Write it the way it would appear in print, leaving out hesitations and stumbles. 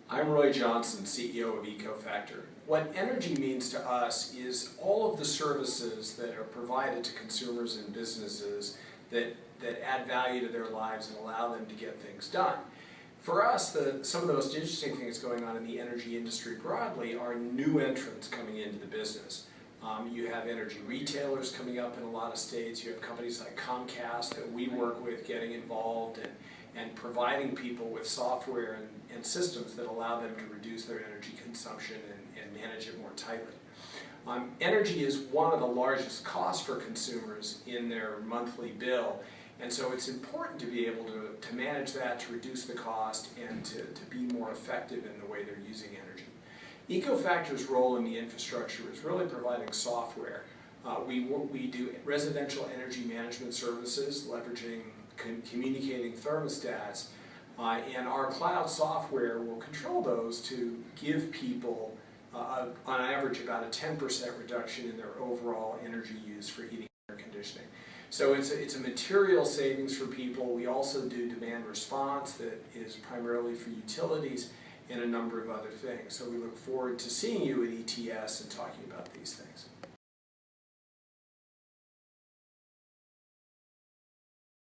I'm Roy Johnson, CEO of EcoFactor. What energy means to us is all of the services that are provided to consumers and businesses that add value to their lives and allow them to get things done. For us, some of the most interesting things going on in the energy industry broadly are new entrants coming into the business. You have energy retailers coming up in a lot of states. You have companies like Comcast that we work with getting involved and providing people with software and systems that allow them to reduce their energy consumption and manage it more tightly. Energy is one of the largest costs for consumers in their monthly bill, and so it's important to be able to manage that, to reduce the cost, and to be more effective in the way they're using energy. EcoFactor's role in the infrastructure is really providing software. We do residential energy management services, leveraging communicating thermostats, and our cloud software will control those to give people, on average, about a 10% reduction in their overall energy use for heating and air conditioning. So it's a material savings for people. We also do demand response that is primarily for utilities and a number of other things. So we look forward to seeing you at ETS and talking about these things.